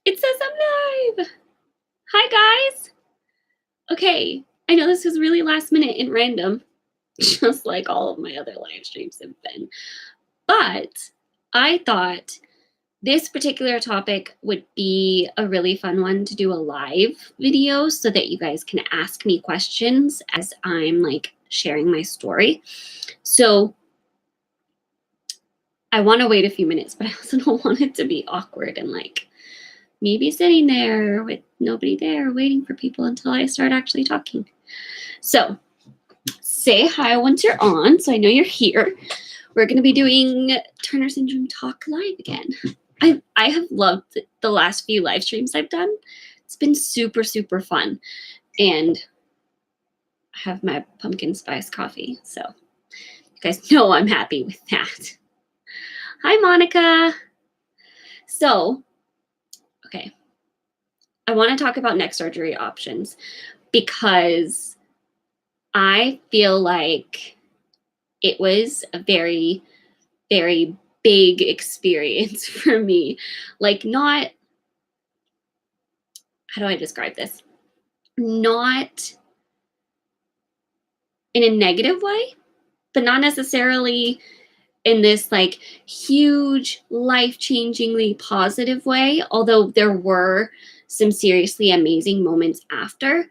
It says I'm live. Hi, guys. Okay, I know this was really last minute and random, just like all of my other live streams have been. But I thought this particular topic would be a really fun one to do a live video so that you guys can ask me questions as I'm like sharing my story. So I want to wait a few minutes, but I also don't want it to be awkward and like me be sitting there with nobody there waiting for people until I start actually talking. So say hi once you're on, so I know you're here. We're going to be doing Turner Syndrome Talk Live again. I have loved the last few live streams I've done. It's been super, super fun. And I have my pumpkin spice coffee, so you guys know I'm happy with that. Hi, Monica. So, okay. I want to talk about neck surgery options because I feel like it was a very, very big experience for me. Like, not, how do I describe this? Not in a negative way, but not necessarily in this like huge, life-changingly positive way, although there were some seriously amazing moments after.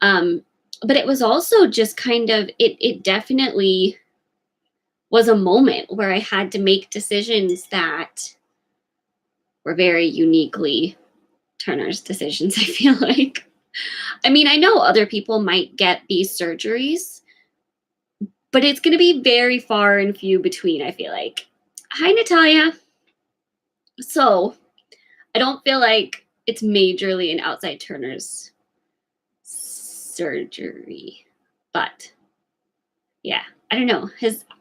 But it was also just kind of, it definitely was a moment where I had to make decisions that were very uniquely Turner's decisions, I feel like. I mean, I know other people might get these surgeries, but it's going to be very far and few between, I feel like. Hi, Natalia. So I don't feel like it's majorly an outside Turner's surgery, but yeah, I don't know.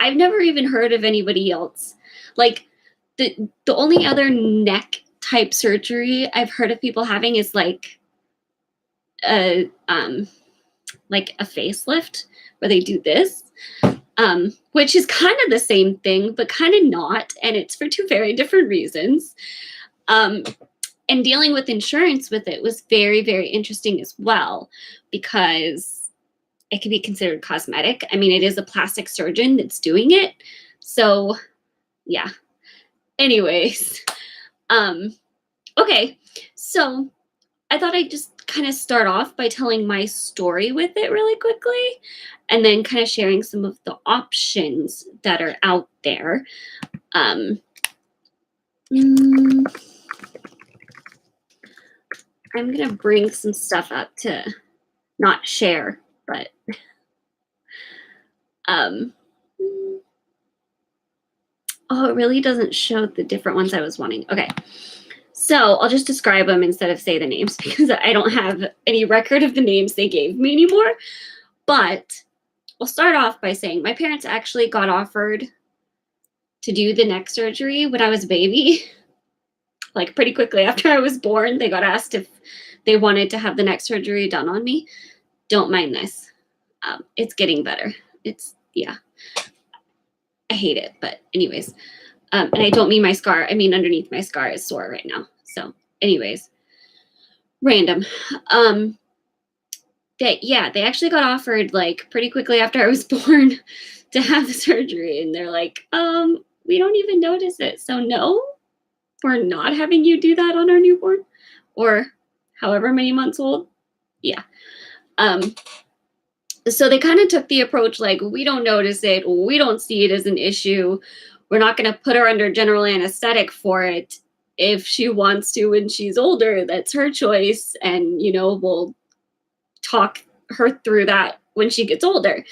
I've never even heard of anybody else. Like the only other neck type surgery I've heard of people having is like a facelift where they do this, which is kind of the same thing, but kind of not, and it's for two very different reasons. And dealing with insurance with it was very, very interesting as well, because it can be considered cosmetic. I mean, it is a plastic surgeon that's doing it. So yeah. Anyways, okay. So I thought I'd just kind of start off by telling my story with it really quickly, and then kind of sharing some of the options that are out there. I'm going to bring some stuff up to not share, but oh, it really doesn't show the different ones I was wanting. Okay. So I'll just describe them instead of say the names because I don't have any record of the names they gave me anymore. But I'll start off by saying my parents actually got offered to do the neck surgery when I was a baby. Like pretty quickly after I was born, they got asked if they wanted to have the neck surgery done on me. Don't mind this. It's getting better. Yeah. I hate it, but anyways. And I don't mean my scar. I mean underneath my scar is sore right now. So anyways, random. They actually got offered like pretty quickly after I was born to have the surgery. And they're like, we don't even notice it. So no, we're not having you do that on our newborn or however many months old. Yeah. So they kind of took the approach like, we don't notice it. We don't see it as an issue. We're not going to put her under general anesthetic for it. If she wants to when she's older, that's her choice. And, we'll talk her through that when she gets older.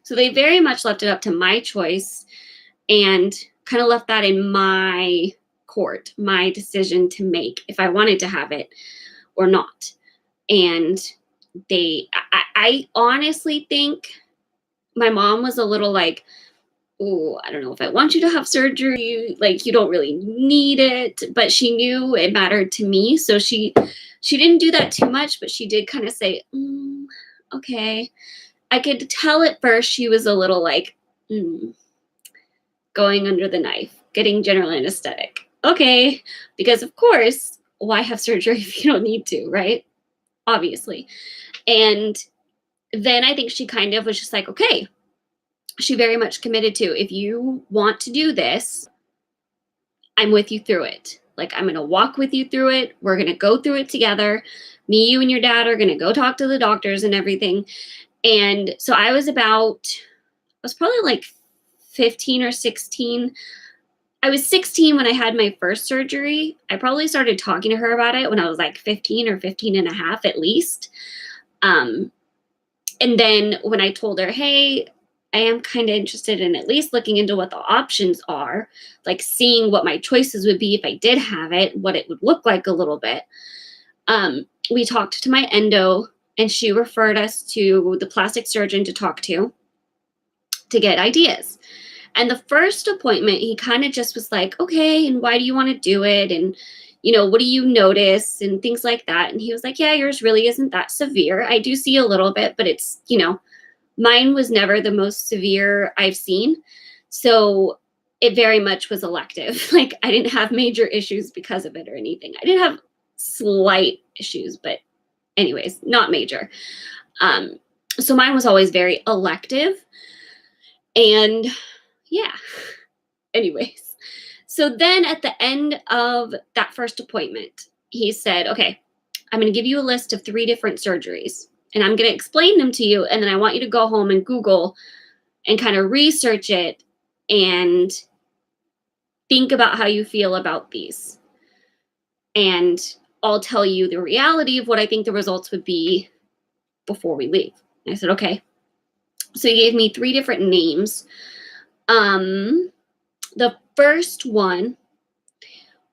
So they very much left it up to my choice and kind of left that in my court, my decision to make if I wanted to have it or not. And I honestly think my mom was a little like, oh, I don't know if I want you to have surgery. Like, you don't really need it. But she knew it mattered to me. So she didn't do that too much, but she did kind of say, okay. I could tell at first she was a little like, going under the knife, getting general anesthetic. Okay. Because of course, why have surgery if you don't need to, right? Obviously. And then I think she kind of was just like, okay, she very much committed to, if you want to do this, I'm with you through it. Like, I'm going to walk with you through it. We're going to go through it together. Me, you, and your dad are going to go talk to the doctors and everything. And so I was probably like 15 or 16. I was 16 when I had my first surgery. I probably started talking to her about it when I was like 15 or 15 and a half at least. And then when I told her, hey, I am kind of interested in at least looking into what the options are, like seeing what my choices would be if I did have it, what it would look like a little bit. We talked to my endo, and she referred us to the plastic surgeon to talk to get ideas. And the first appointment, he kind of just was like, okay, and why do you want to do it? And, what do you notice? And things like that. And he was like, yeah, yours really isn't that severe. I do see a little bit, but it's, mine was never the most severe I've seen. So it very much was elective. Like, I didn't have major issues because of it or anything. I did have slight issues, but anyways, not major. So mine was always very elective. And yeah, anyways. So then at the end of that first appointment, he said, okay, I'm going to give you a list of 3 different surgeries, and I'm going to explain them to you. And then I want you to go home and Google and kind of research it and think about how you feel about these. And I'll tell you the reality of what I think the results would be before we leave. And I said, okay. So he gave me 3 different names. The first one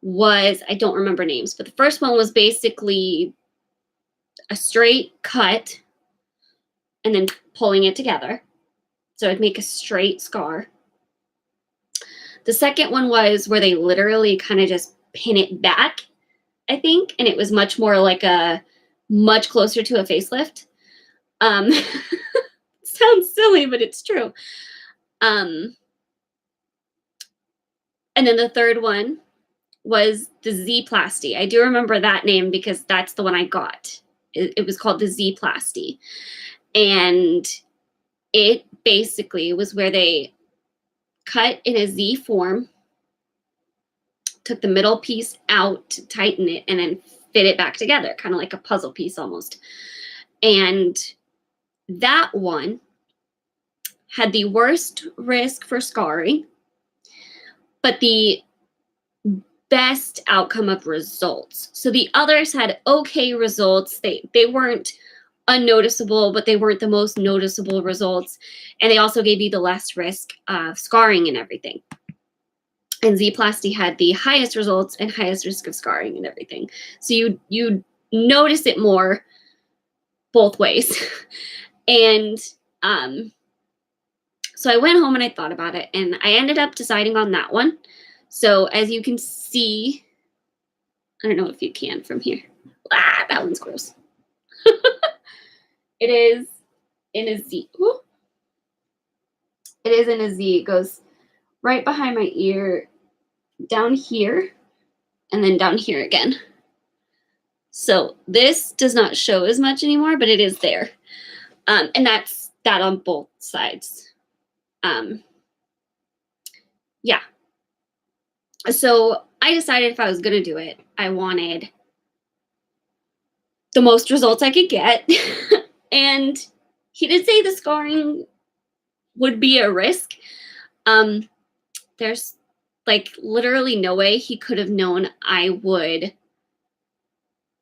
was, I don't remember names, but the first one was basically a straight cut and then pulling it together. So it'd make a straight scar. The second one was where they literally kind of just pin it back, I think. And it was much more like much closer to a facelift. Sounds silly, but it's true. And then the third one was the Z-plasty. I do remember that name because that's the one I got. It was called the Z-plasty. And it basically was where they cut in a Z form, took the middle piece out to tighten it, and then fit it back together, kind of like a puzzle piece almost. And that one had the worst risk for scarring, but the best outcome of results. So the others had okay results. They weren't unnoticeable, but they weren't the most noticeable results. And they also gave you the less risk of scarring and everything. And Z-plasty had the highest results and highest risk of scarring and everything. So you notice it more both ways. And so I went home and I thought about it, and I ended up deciding on that one. So as you can see, I don't know if you can from here. That one's gross. It is in a Z. Ooh. It is in a Z. It goes right behind my ear, down here, and then down here again. So this does not show as much anymore, but it is there. And that's that on both sides. Yeah. So I decided if I was going to do it, I wanted the most results I could get. And he did say the scarring would be a risk. There's like literally no way he could have known I would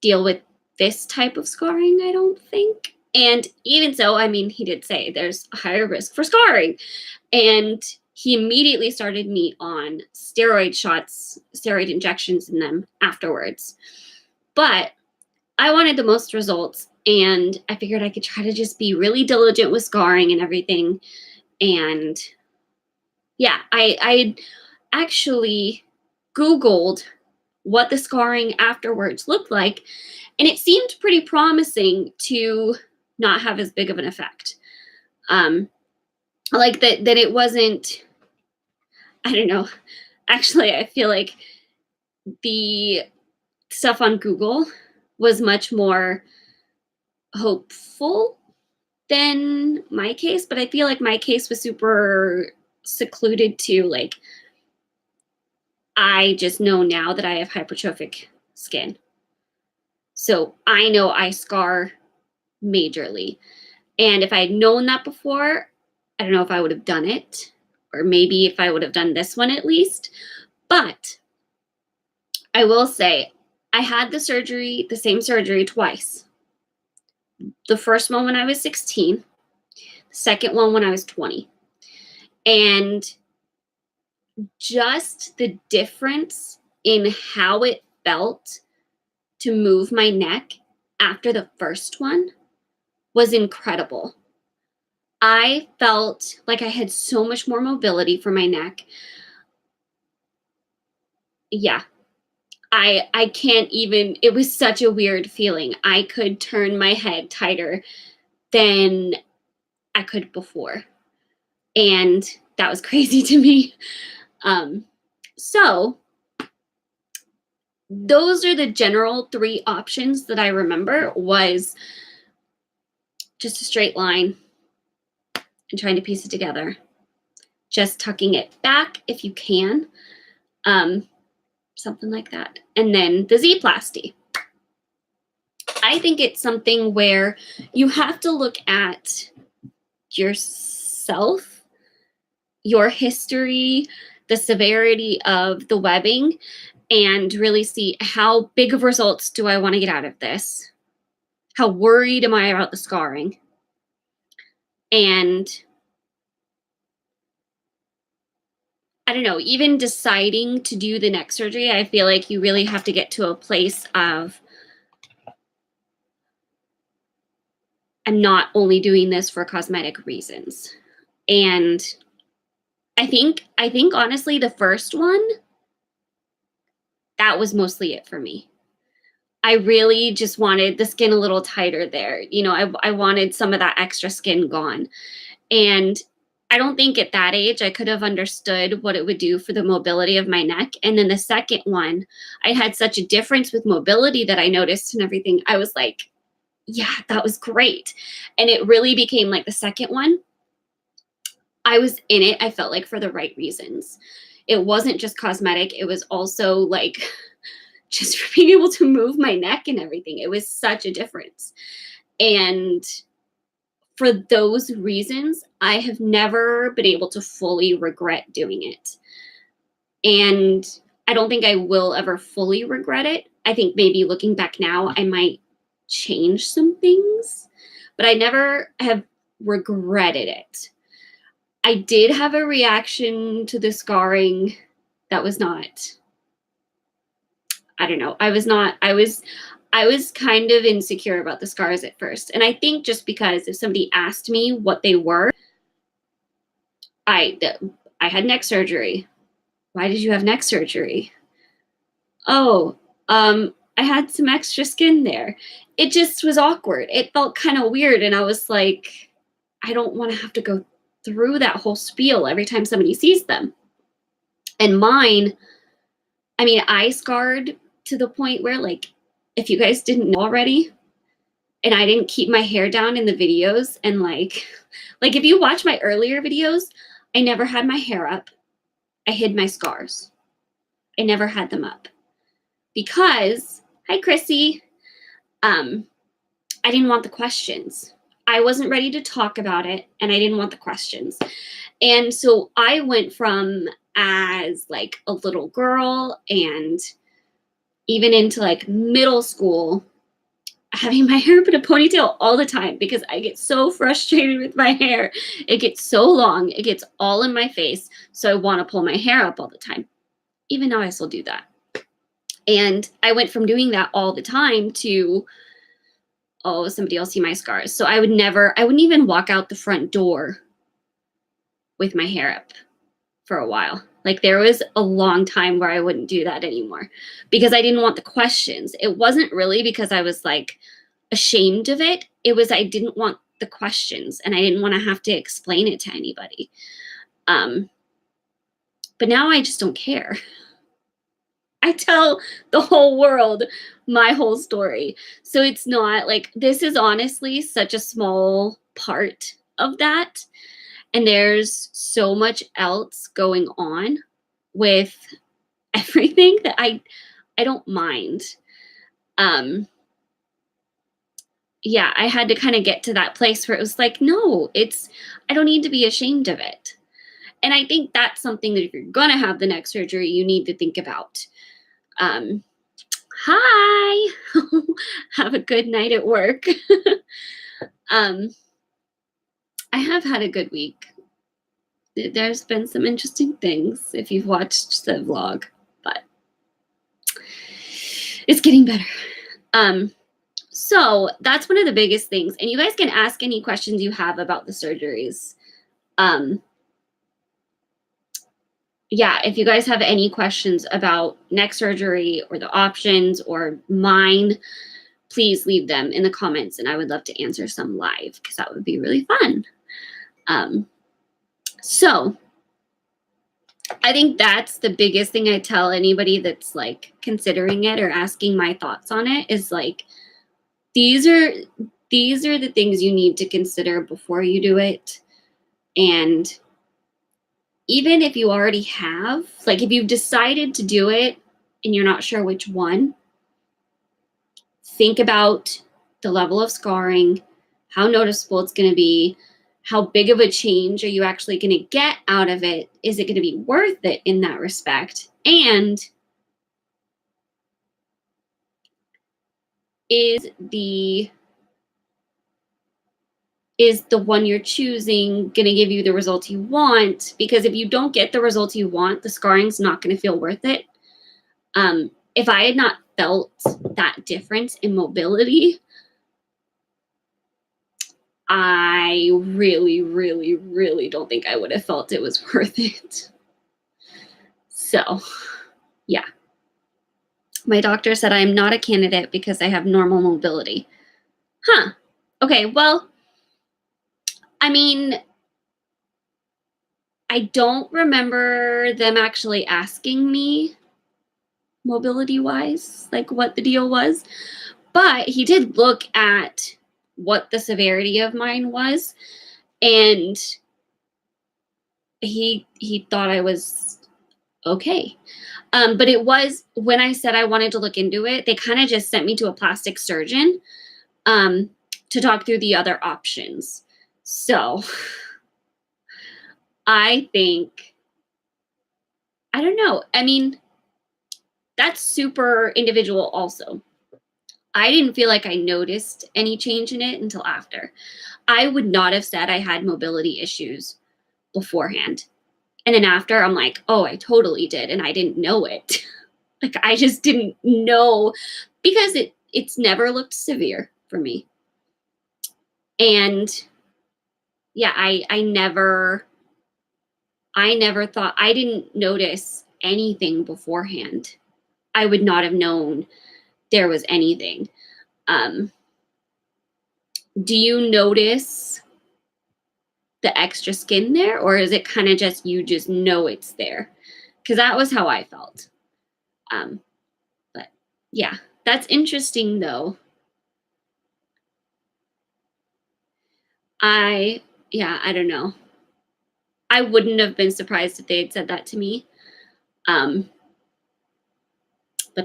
deal with this type of scarring, I don't think. And even so, I mean, he did say there's a higher risk for scarring. And he immediately started me on steroid shots, steroid injections in them afterwards. But I wanted the most results, and I figured I could try to just be really diligent with scarring and everything. And yeah, I actually Googled what the scarring afterwards looked like, and it seemed pretty promising to not have as big of an effect. Like that it wasn't, I don't know. Actually, I feel like the stuff on Google was much more hopeful than my case, but I feel like my case was super secluded to like, I just know now that I have hypertrophic skin. So I know I scar majorly. And if I had known that before, I don't know if I would have done it, or maybe if I would have done this one at least. But I will say, I had the same surgery twice. The first one when I was 16, the second one when I was 20. And just the difference in how it felt to move my neck after the first one was incredible. I felt like I had so much more mobility for my neck. Yeah, I can't even, it was such a weird feeling. I could turn my head tighter than I could before. And that was crazy to me. So those are the general 3 options that I remember, was just a straight line and trying to piece it together. Just tucking it back if you can. Something like that. And then the Z-plasty. I think it's something where you have to look at yourself, your history, the severity of the webbing, and really see how big of results do I want to get out of this? How worried am I about the scarring? And I don't know, even deciding to do the neck surgery, I feel like you really have to get to a place of, I'm not only doing this for cosmetic reasons. And I think honestly, the first one, that was mostly it for me. I really just wanted the skin a little tighter there. You know, I wanted some of that extra skin gone. And I don't think at that age I could have understood what it would do for the mobility of my neck. And then the second one, I had such a difference with mobility that I noticed and everything. I was like, yeah, that was great. And it really became like the second one, I was in it, I felt like, for the right reasons. It wasn't just cosmetic. It was also like just for being able to move my neck and everything. It was such a difference. And for those reasons, I have never been able to fully regret doing it. And I don't think I will ever fully regret it. I think maybe looking back now, I might change some things, but I never have regretted it. I did have a reaction to the scarring that was not, I don't know. I was kind of insecure about the scars at first. And I think just because if somebody asked me what they were, I had neck surgery. Why did you have neck surgery? Oh, I had some extra skin there. It just was awkward. It felt kind of weird. And I was like, I don't want to have to go through that whole spiel every time somebody sees them. And mine, I mean, I scarred to the point where, like, if you guys didn't know already, and I didn't keep my hair down in the videos, and like if you watch my earlier videos, I never had my hair up. I hid my scars. I never had them up because, hi Chrissy, I didn't want the questions. I wasn't ready to talk about it, and I didn't want the questions. And so I went from, as like a little girl and even into like middle school, having my hair up in a ponytail all the time because I get so frustrated with my hair. It gets so long, it gets all in my face. So I want to pull my hair up all the time. Even now I still do that. And I went from doing that all the time to, oh, somebody else see my scars. So I wouldn't even walk out the front door with my hair up for a while. Like there was a long time where I wouldn't do that anymore because I didn't want the questions. It wasn't really because I was like ashamed of it. It was, I didn't want the questions and I didn't want to have to explain it to anybody. But now I just don't care. I tell the whole world my whole story. So it's not like this is honestly such a small part of that. And there's so much else going on with everything that I don't mind. Yeah, I had to kind of get to that place where it was like, no, I don't need to be ashamed of it. And I think that's something that if you're going to have the neck surgery, you need to think about. Um, Hi, have a good night at work. um, I have had a good week. There's been some interesting things if you've watched the vlog, but it's getting better. So that's one of the biggest things. And you guys can ask any questions you have about the surgeries. Yeah, if you guys have any questions about neck surgery or the options or mine, please leave them in the comments and I would love to answer some live because that would be really fun. So I think that's the biggest thing I tell anybody that's like considering it or asking my thoughts on it is like, these are the things you need to consider before you do it. And even if you already have, like if you've decided to do it and you're not sure which one, think about the level of scarring, how noticeable it's going to be, how big of a change are you actually going to get out of it? Is it going to be worth it in that respect? And is the one you're choosing going to give you the results you want? Because if you don't get the results you want, the scarring's not going to feel worth it. If I had not felt that difference in mobility, I really, really, really don't think I would have felt it was worth it. So, yeah. My doctor said I'm not a candidate because I have normal mobility. Huh. Okay, well, I mean, I don't remember them actually asking me mobility-wise, like what the deal was. But he did look at what the severity of mine was, and he thought I was okay. But it was when I said I wanted to look into it, they kind of just sent me to a plastic surgeon to talk through the other options. So I think, I don't know. I mean, that's super individual also. I didn't feel like I noticed any change in it until after. I would not have said I had mobility issues beforehand. And then after, I'm like, oh, I totally did. And I didn't know it. Like, I just didn't know because it's never looked severe for me. And yeah, I never thought, I didn't notice anything beforehand. I would not have known there was anything. Do you notice the extra skin there, or is it kind of just you just know it's there? Because that was how I felt. But yeah, that's interesting though. I don't know. I wouldn't have been surprised if they had said that to me. But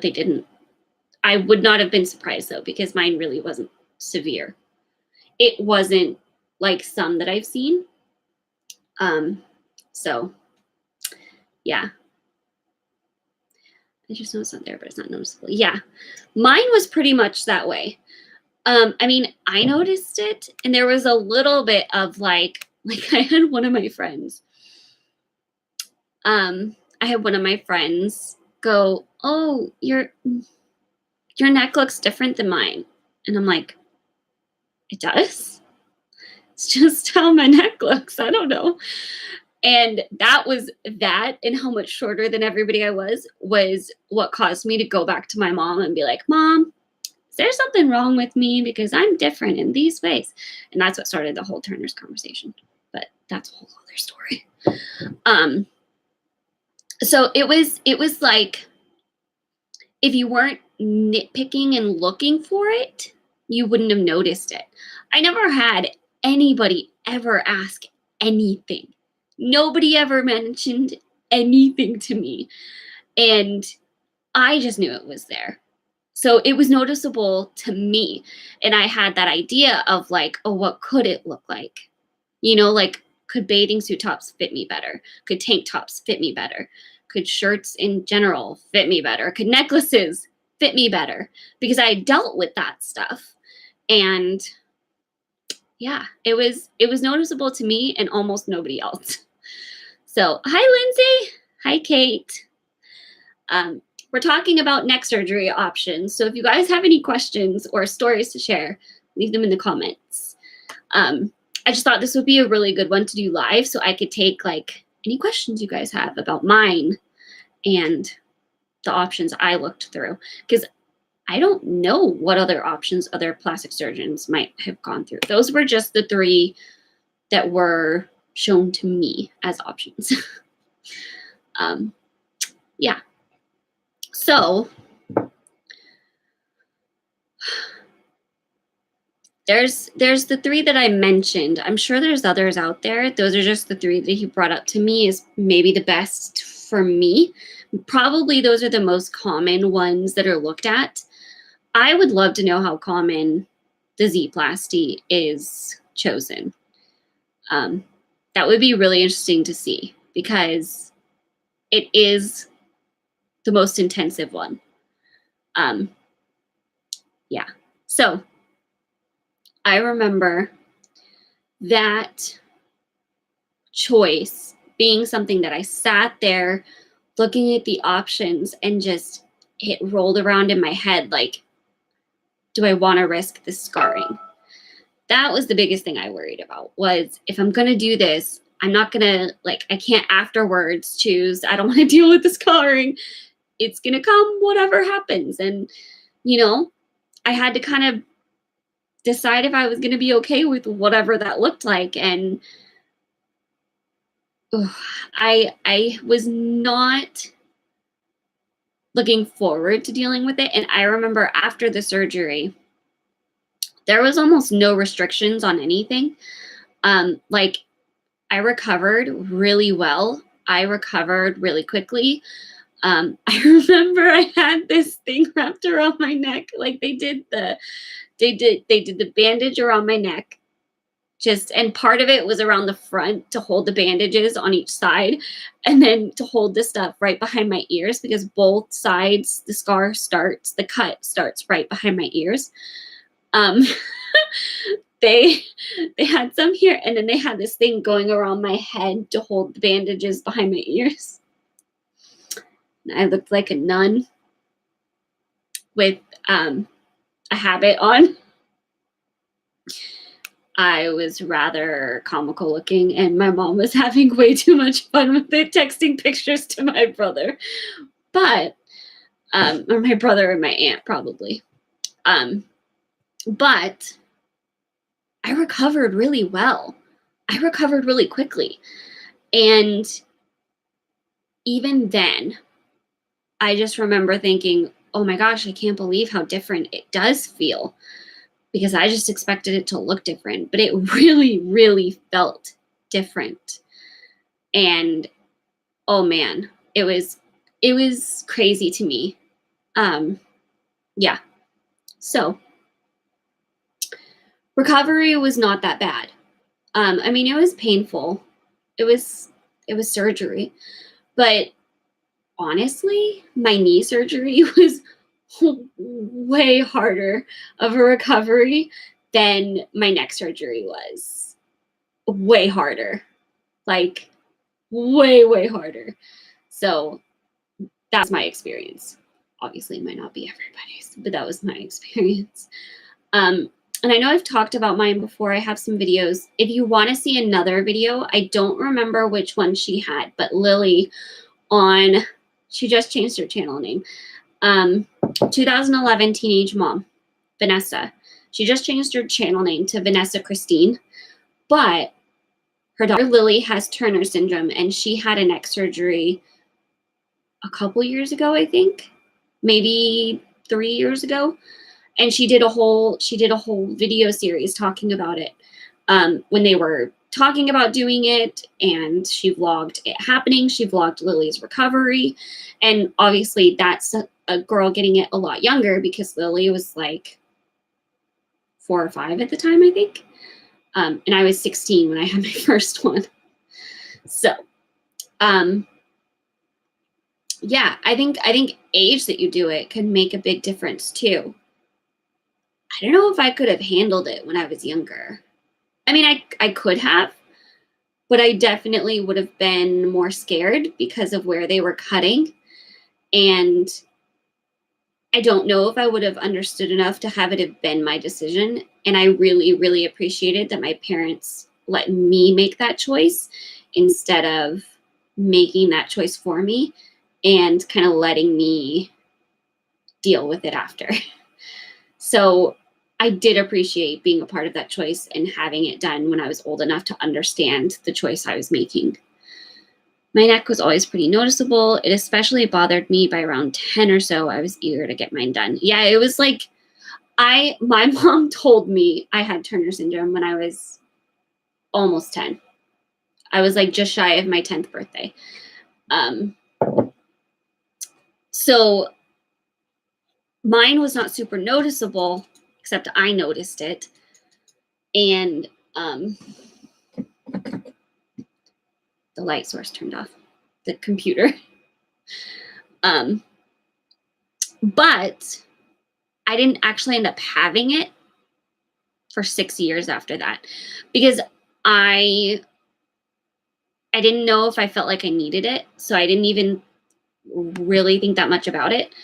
they didn't. I would not have been surprised though, because mine really wasn't severe. It wasn't like some that I've seen. So yeah. I just know it's not there, but it's not noticeable. Yeah. Mine was pretty much that way. I mean, I noticed it, and there was a little bit of like I had one of my friends. I had one of my friends go, "Oh, your neck looks different than mine," and I'm like, "It does? It's just how my neck looks. I don't know." And that was that, and how much shorter than everybody I was what caused me to go back to my mom and be like, "Mom, is there something wrong with me because I'm different in these ways?" And that's what started the whole Turner's conversation. But that's a whole other story. So it was like if you weren't nitpicking and looking for it, you wouldn't have noticed it. I never had anybody ever ask anything. Nobody ever mentioned anything to me. And I just knew it was there. So it was noticeable to me. And I had that idea of like, oh, what could it look like? You know, like, could bathing suit tops fit me better? Could tank tops fit me better? Could shirts in general fit me better? Could necklaces fit me better? Because I dealt with that stuff. And yeah, it was noticeable to me and almost nobody else. So hi, Lindsay. Hi, Kate. We're talking about neck surgery options. So if you guys have any questions or stories to share, leave them in the comments. I just thought this would be a really good one to do live so I could take like any questions you guys have about mine and the options I looked through, because I don't know what other options other plastic surgeons might have gone through. Those were just the 3 that were shown to me as options. Yeah. So there's the 3 that I mentioned. I'm sure there's others out there. Those are just the 3 that he brought up to me as maybe the best for me. Probably those are the most common ones that are looked at. I would love to know how common the Z-plasty is chosen. That would be really interesting to see because it is the most intensive one. Yeah. So I remember that choice being something that I sat there looking at the options and just it rolled around in my head like, do I want to risk the scarring? That was the biggest thing I worried about was if I'm going to do this, I'm not going to I can't afterwards choose, I don't want to deal with the scarring. It's going to come whatever happens. And, you know, I had to kind of decide if I was going to be okay with whatever that looked like. And I was not looking forward to dealing with it. And I remember after the surgery, there was almost no restrictions on anything. I recovered really well. I recovered really quickly. I remember I had this thing wrapped around my neck. Like they did the bandage around my neck. And part of it was around the front to hold the bandages on each side, and then to hold the stuff right behind my ears because both sides the cut starts right behind my ears. They had some here, and then they had this thing going around my head to hold the bandages behind my ears. And I looked like a nun with a habit on. I was rather comical looking, and my mom was having way too much fun with it, texting pictures to my brother. But, or my brother and my aunt probably. But I recovered really well. I recovered really quickly. And even then, I just remember thinking, oh my gosh, I can't believe how different it does feel. Because I just expected it to look different, but it really, really felt different. And oh man, it was crazy to me. Yeah. So recovery was not that bad. I mean, it was painful. It was surgery, but honestly, my knee surgery was way harder of a recovery than my neck surgery was. Way harder. Like way harder. So that's my experience. Obviously it might not be everybody's, but that was my experience. And I know I've talked about mine before. I have some videos. If you want to see another video, I don't remember which one she had, but Lily she just changed her channel name. 2011 teenage mom, Vanessa. She just changed her channel name to Vanessa Christine, but her daughter Lily has Turner syndrome, and she had a neck surgery a couple years ago, I think. maybe 3 years ago, and she did a whole video series talking about it, when they were talking about doing it, and she vlogged it happening. She vlogged Lily's recovery, and obviously that's a girl getting it a lot younger, because Lily was like 4 or 5 at the time, I think, and I was 16 when I had my first one. So yeah, I think age that you do it can make a big difference too. I don't know if I could have handled it when I was younger. I mean, I could have, but I definitely would have been more scared because of where they were cutting. And I don't know if I would have understood enough to have it have been my decision. And I really, really appreciated that my parents let me make that choice instead of making that choice for me and kind of letting me deal with it after. So I did appreciate being a part of that choice and having it done when I was old enough to understand the choice I was making. My neck was always pretty noticeable. It especially bothered me by around 10 or so. I was eager to get mine done. Yeah, it was like, my mom told me I had Turner syndrome when I was almost 10. I was like just shy of my 10th birthday. So mine was not super noticeable, except I noticed it. And the light source turned off, the computer. But I didn't actually end up having it for 6 years after that, because I didn't know if I felt like I needed it. So I didn't even really think that much about it.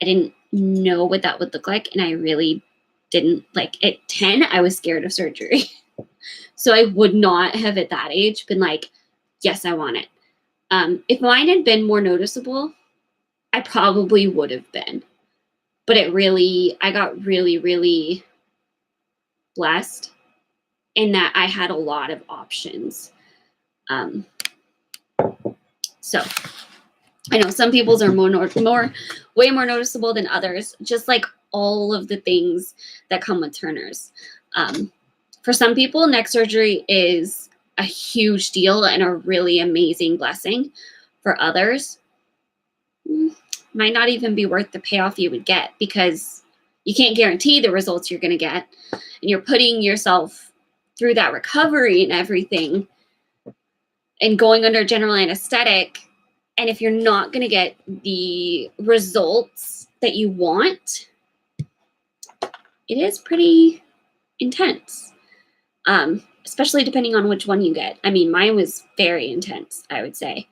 I didn't know what that would look like. And I really didn't, like, at 10, I was scared of surgery. So I would not have at that age been like, yes, I want it. If mine had been more noticeable, I probably would have been. But I got really, really blessed in that I had a lot of options. So I know some people's are way more noticeable than others, just like all of the things that come with Turner's. For some people, neck surgery is a huge deal and a really amazing blessing. For others, might not even be worth the payoff you would get, because you can't guarantee the results you're going to get. And you're putting yourself through that recovery and everything and going under general anesthetic. And if you're not going to get the results that you want, it is pretty intense, especially depending on which one you get. I mean, mine was very intense, I would say.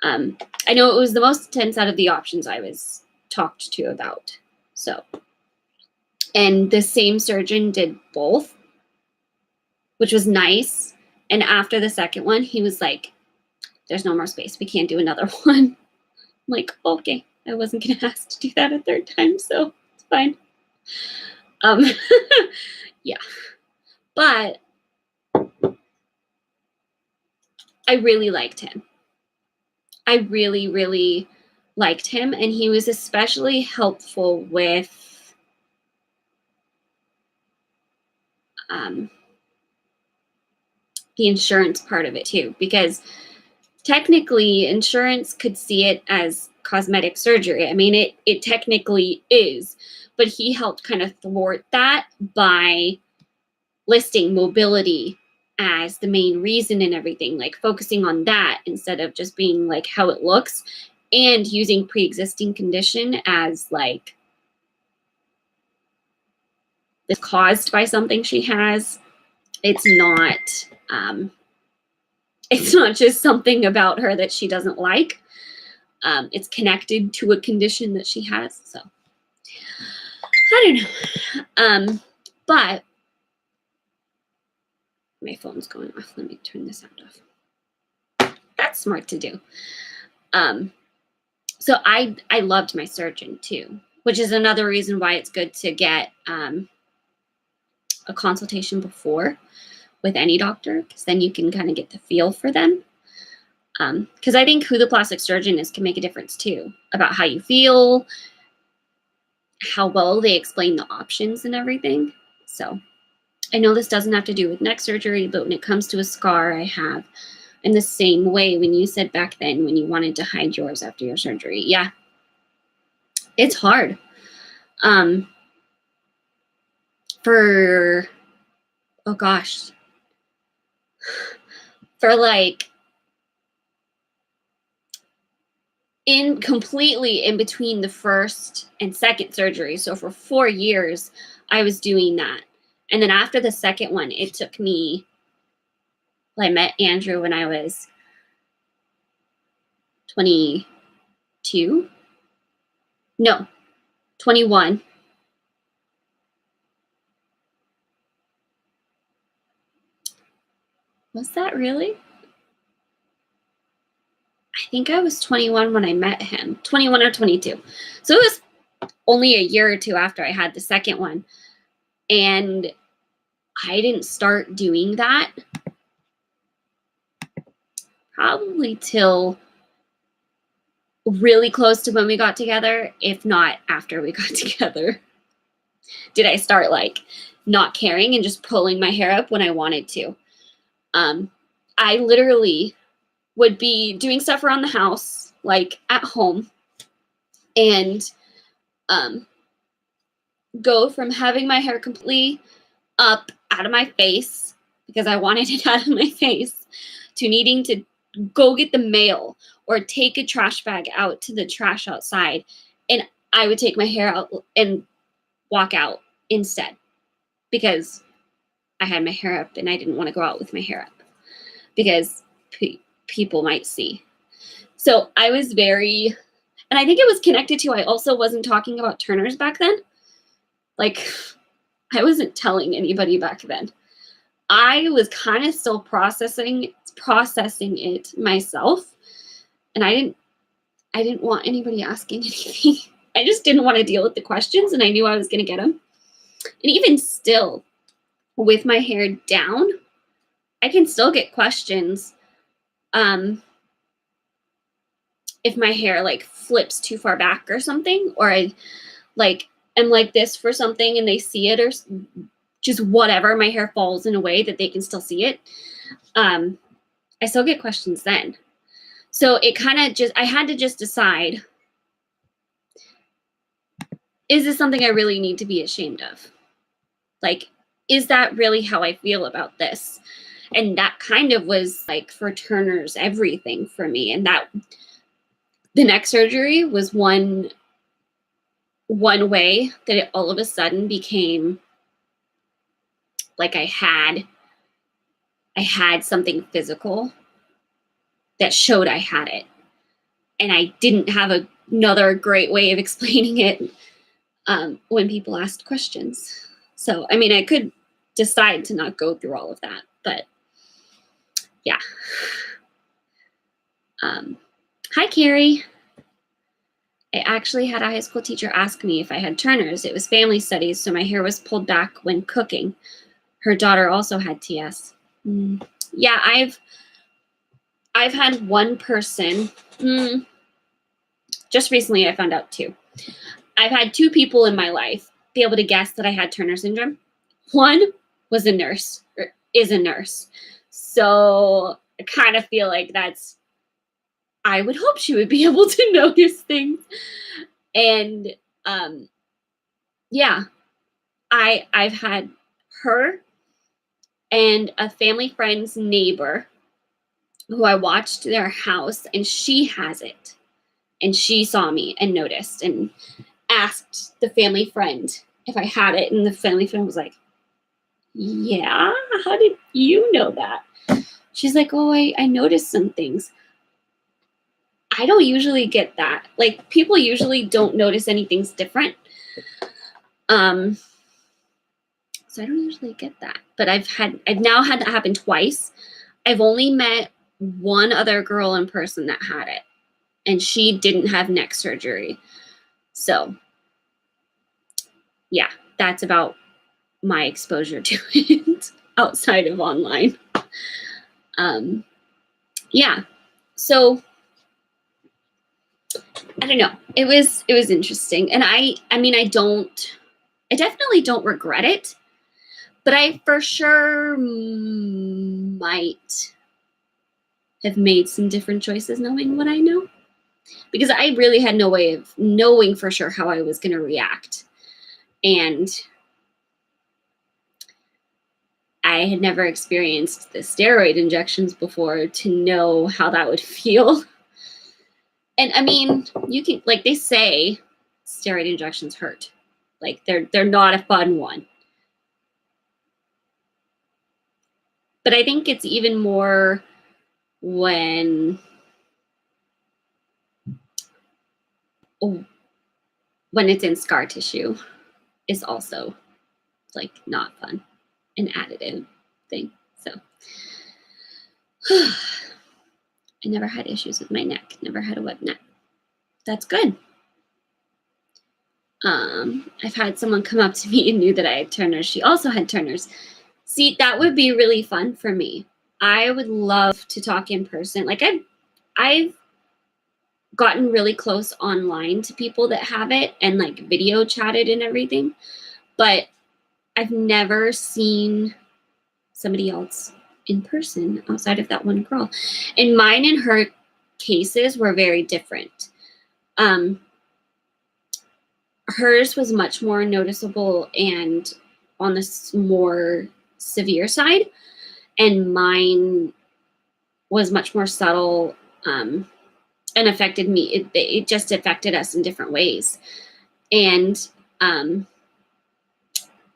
I know it was the most intense out of the options I was talked to about. So, and the same surgeon did both, which was nice. And after the second one, he was like, there's no more space. We can't do another one. I'm like, okay, I wasn't going to ask to do that a third time, so it's fine. Yeah. But I really liked him. I really, really liked him. And he was especially helpful with the insurance part of it too, because technically insurance could see it as cosmetic surgery. I mean, it technically is, but he helped kind of thwart that by listing mobility as the main reason and everything, like focusing on that instead of just being like how it looks, and using pre-existing condition as like it's caused by something she has. It's not just something about her that she doesn't like. It's connected to a condition that she has. So I don't know. But my phone's going off. Let me turn the sound off. That's smart to do. So I loved my surgeon too, which is another reason why it's good to get a consultation before with any doctor, because then you can kind of get the feel for them. Because I think who the plastic surgeon is can make a difference too, about how you feel how well they explain the options and everything. So I know this doesn't have to do with neck surgery, but when it comes to a scar I have, in the same way when you said back then when you wanted to hide yours after your surgery. Yeah, it's hard. For, oh gosh, for like completely in between the first and second surgery. So for 4 years, I was doing that. And then after the second one, it took me, well, I met Andrew when I was 22. No, 21. Was that really? I think I was 21 when I met him, 21 or 22. So it was only a year or two after I had the second one. And I didn't start doing that probably till really close to when we got together, if not after we got together. Did I start like not caring and just pulling my hair up when I wanted to. I literally would be doing stuff around the house, like at home, and go from having my hair completely up out of my face because I wanted it out of my face to needing to go get the mail or take a trash bag out to the trash outside. And I would take my hair out and walk out instead because I had my hair up and I didn't want to go out with my hair up because people might see. So I was very, and I think it was connected to, I also wasn't talking about Turner's back then. Like, I wasn't telling anybody back then. I was kind of still processing it myself. And I didn't want anybody asking anything. I just didn't want to deal with the questions, and I knew I was going to get them. And even still, with my hair down, I can still get questions. If my hair like flips too far back or something, or I like am like this for something and they see it, or just whatever, my hair falls in a way that they can still see it. I still get questions then. So it kind of just, I had to just decide, is this something I really need to be ashamed of? Like, is that really how I feel about this? And that kind of was like for Turner's everything for me. And that the neck surgery was one way that it all of a sudden became like I had something physical that showed I had it. And I didn't have another great way of explaining it when people asked questions. So, I mean, I could decide to not go through all of that, but yeah. Hi, Carrie. I actually had a high school teacher ask me if I had Turner's. It was family studies, so my hair was pulled back when cooking. Her daughter also had TS. Yeah, I've had one person, just recently I found out two. I've had two people in my life be able to guess that I had Turner syndrome. One was a nurse, or is a nurse. So I kind of feel like I would hope she would be able to notice things. And yeah, I've had her and a family friend's neighbor who I watched their house, and she has it. And she saw me and noticed and asked the family friend if I had it. And the family friend was like, yeah, how did you know that? She's like, oh, I noticed some things. I don't usually get that. Like, people usually don't notice anything's different. So I don't usually get that. But I've now had that happen twice. I've only met one other girl in person that had it, and she didn't have neck surgery. So yeah, that's about my exposure to it outside of online. Yeah. So I don't know. It was interesting. And I mean, I definitely don't regret it, but I for sure might have made some different choices knowing what I know, because I really had no way of knowing for sure how I was going to react. And I had never experienced the steroid injections before to know how that would feel. And I mean, you can, like they say, steroid injections hurt. Like they're not a fun one. But I think it's even more when it's in scar tissue is also like not fun, an additive thing. So I never had issues with my neck, never had a wet neck. That's good. I've had someone come up to me and knew that I had Turner's. She also had Turner's. See, that would be really fun for me. I would love to talk in person. Like I've gotten really close online to people that have it and like video chatted and everything, but I've never seen somebody else in person outside of that one girl. And mine and her cases were very different. Hers was much more noticeable and on the more severe side, and mine was much more subtle and affected me. It just affected us in different ways. And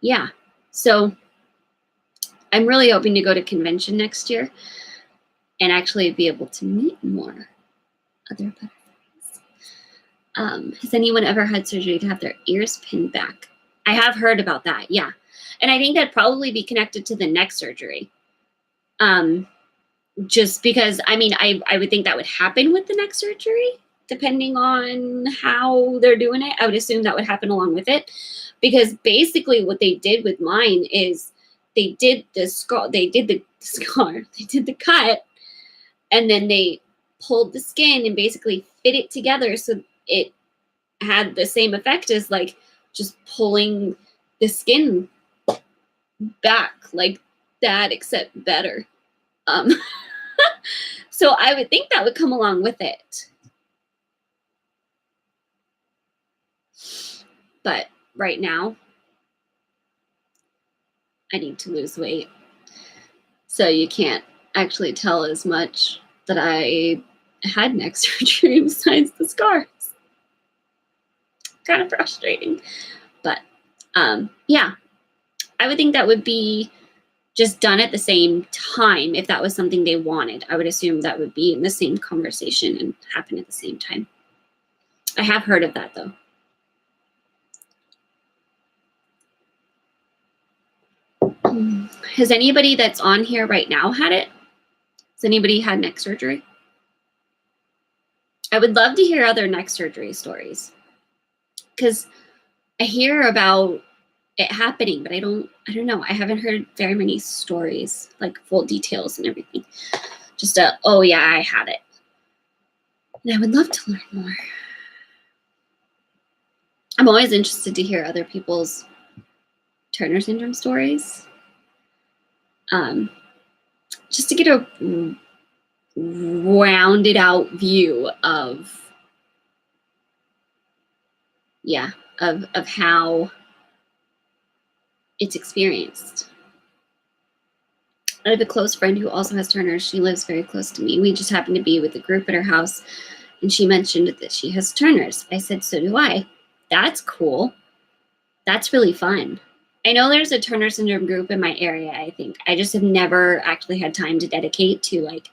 yeah, so I'm really hoping to go to convention next year and actually be able to meet more other butterflies. Has anyone ever had surgery to have their ears pinned back? I have heard about that, yeah. And I think that'd probably be connected to the neck surgery. Just because, I mean, I would think that would happen with the neck surgery, depending on how they're doing it. I would assume that would happen along with it. Because basically what they did with mine is they did the cut, and then they pulled the skin and basically fit it together so it had the same effect as like just pulling the skin back like that, except better. So I would think that would come along with it. But right now, I need to lose weight. So you can't actually tell as much that I had neck surgery besides the scars. Kind of frustrating. But yeah, I would think that would be just done at the same time if that was something they wanted. I would assume that would be in the same conversation and happen at the same time. I have heard of that though. Has anybody that's on here right now had it? Has anybody had neck surgery? I would love to hear other neck surgery stories, because I hear about it happening, but I don't know. I haven't heard very many stories, like full details and everything. Just oh yeah, I had it. And I would love to learn more. I'm always interested to hear other people's Turner syndrome stories. Just to get a rounded out view of, yeah, of how it's experienced. I have a close friend who also has Turner. She lives very close to me. We just happened to be with a group at her house, and she mentioned that she has Turner's. I said, so do I. That's cool. That's really fun. I know there's a Turner syndrome group in my area, I think. I just have never actually had time to dedicate to like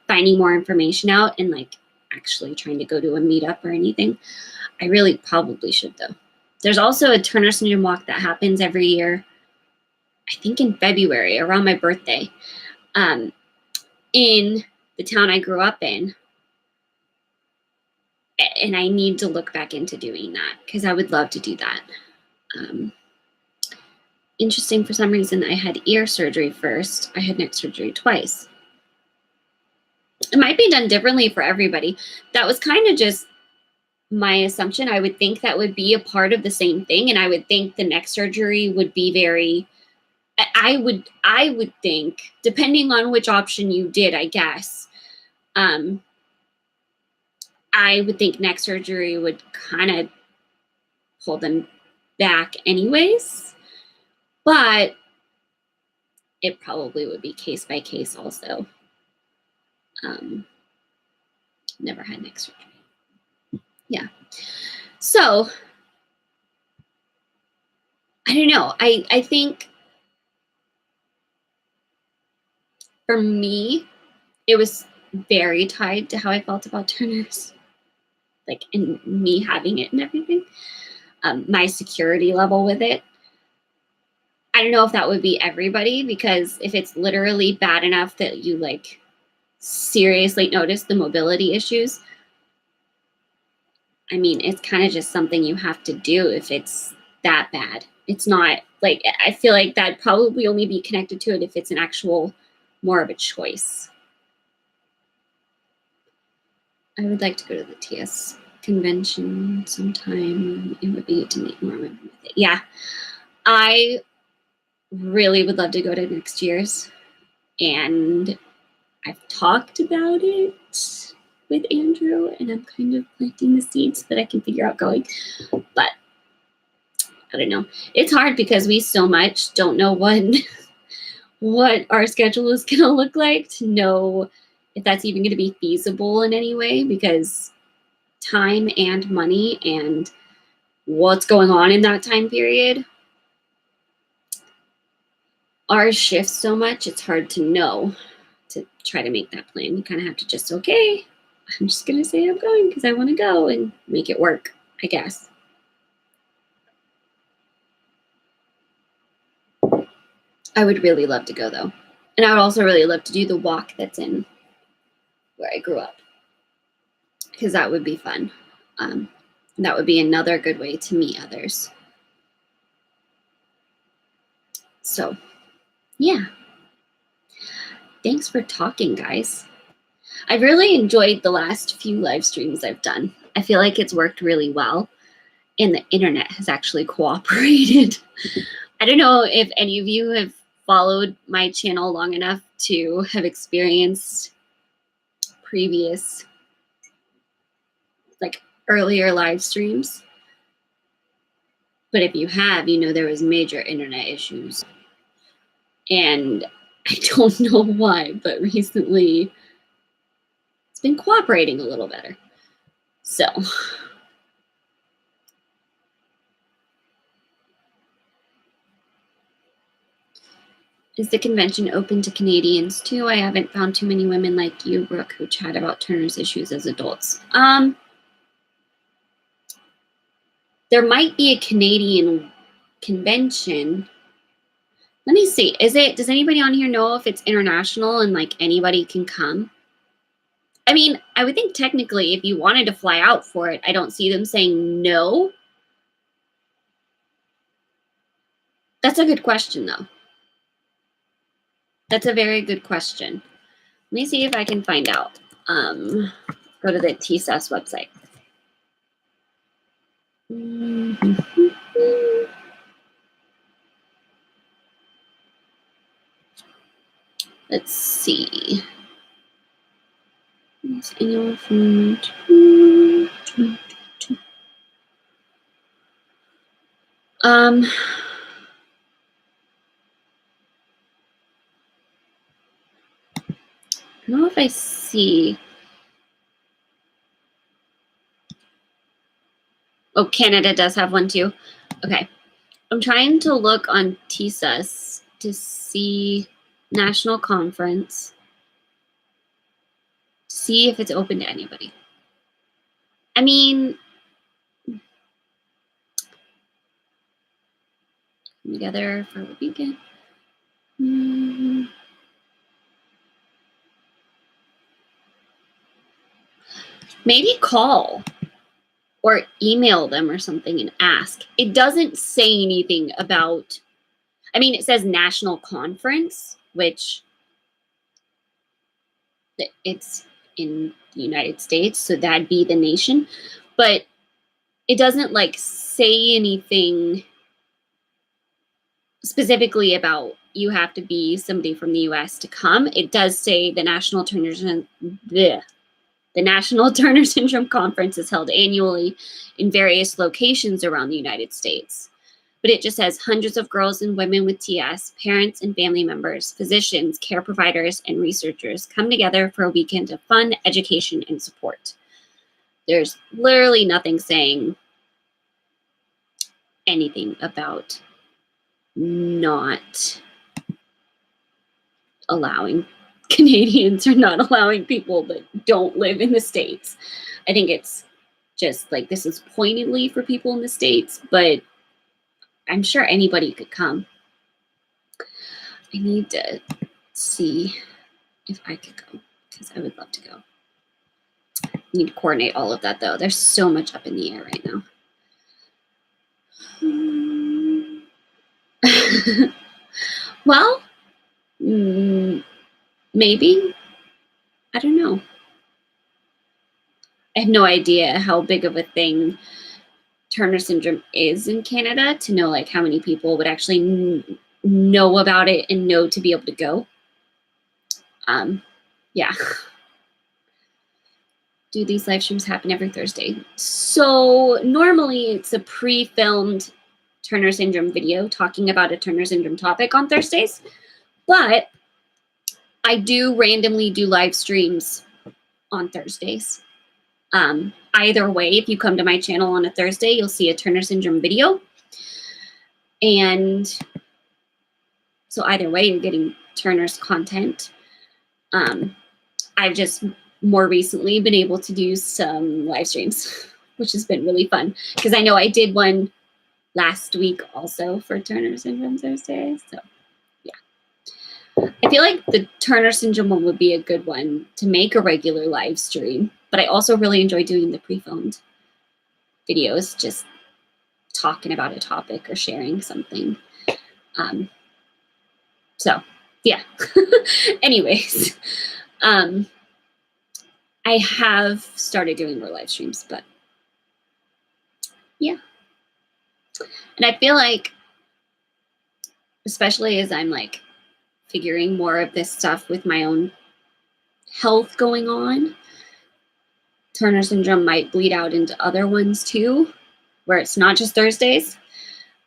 finding more information out and like actually trying to go to a meetup or anything. I really probably should though. There's also a Turner syndrome walk that happens every year, I think in February, around my birthday, in the town I grew up in. And I need to look back into doing that because I would love to do that. Interesting, for some reason, I had ear surgery first. I had neck surgery twice. It might be done differently for everybody. That was kind of just my assumption. I would think that would be a part of the same thing. And I would think the neck surgery would be very, I would think, depending on which option you did, I guess, I would think neck surgery would kind of pull them back anyways, but it probably would be case by case also. Never had neck surgery. Yeah. So I don't know. I think for me, it was very tied to how I felt about Turner's, like, and me having it and everything. My security level with it. I don't know if that would be everybody, because if it's literally bad enough that you like seriously notice the mobility issues, I mean, it's kind of just something you have to do if it's that bad. It's not like, I feel like that'd probably only be connected to it if it's an actual more of a choice. I would like to go to the TS convention sometime. It would be good to meet more women with it. Yeah, I really would love to go to next year's, and I've talked about it with Andrew, and I'm kind of planting the seeds so that I can figure out going. But I don't know. It's hard because we so much don't know what our schedule is going to look like to know if that's even going to be feasible in any way, because time and money and what's going on in that time period, ours shifts so much, it's hard to know to try to make that plan. You kind of have to just, okay, I'm just going to say I'm going because I want to go and make it work, I guess. I would really love to go though. And I would also really love to do the walk that's in where I grew up, because that would be fun. That would be another good way to meet others. So, yeah. Thanks for talking, guys. I really enjoyed the last few live streams I've done. I feel like it's worked really well, and the internet has actually cooperated. I don't know if any of you have followed my channel long enough to have experienced previous, like, earlier live streams. But if you have, you know there was major internet issues. And I don't know why, but recently it's been cooperating a little better. So is the convention open to Canadians too? I haven't found too many women like you, Brooke, who chat about Turner's issues as adults. There might be a Canadian convention. Let me see. Does anybody on here know if it's international and like anybody can come? I mean, I would think technically if you wanted to fly out for it, I don't see them saying no. That's a good question though. That's a very good question. Let me see if I can find out. Go to the TSAS website. Let's see. Annual food. I don't know if I see. Oh, Canada does have one too. Okay. I'm trying to look on TSAS to see national conference, see if it's open to anybody. I mean, together for a weekend. Maybe call or email them or something and ask. It doesn't say anything about, I mean, it says national conference, which it's in the United States, so that'd be the nation. But it doesn't like say anything specifically about you have to be somebody from the US to come. It does say the National Turner Syndrome Conference is held annually in various locations around the United States. But it just says hundreds of girls and women with TS, parents and family members, physicians, care providers, and researchers come together for a weekend of fun, education, and support. There's literally nothing saying anything about not allowing Canadians or not allowing people that don't live in the States. I think it's just like this is pointedly for people in the States, but I'm sure anybody could come. I need to see if I could go because I would love to go. I need to coordinate all of that though. There's so much up in the air right now. Well, maybe. I don't know. I have no idea how big of a thing Turner syndrome is in Canada to know like how many people would actually know about it and know to be able to go. Yeah. Do these live streams happen every Thursday? So normally it's a pre-filmed Turner syndrome video talking about a Turner syndrome topic on Thursdays, but I do randomly do live streams on Thursdays. Either way, if you come to my channel on a Thursday, you'll see a Turner syndrome video. And so either way, you're getting Turner's content. I've just more recently been able to do some live streams, which has been really fun because I know I did one last week also for Turner syndrome Thursday. So yeah, I feel like the Turner syndrome one would be a good one to make a regular live stream, but I also really enjoy doing the pre-filmed videos, just talking about a topic or sharing something. So yeah, anyways, I have started doing more live streams, but yeah. And I feel like, especially as I'm like figuring more of this stuff with my own health going on, Turner syndrome might bleed out into other ones too, where it's not just Thursdays.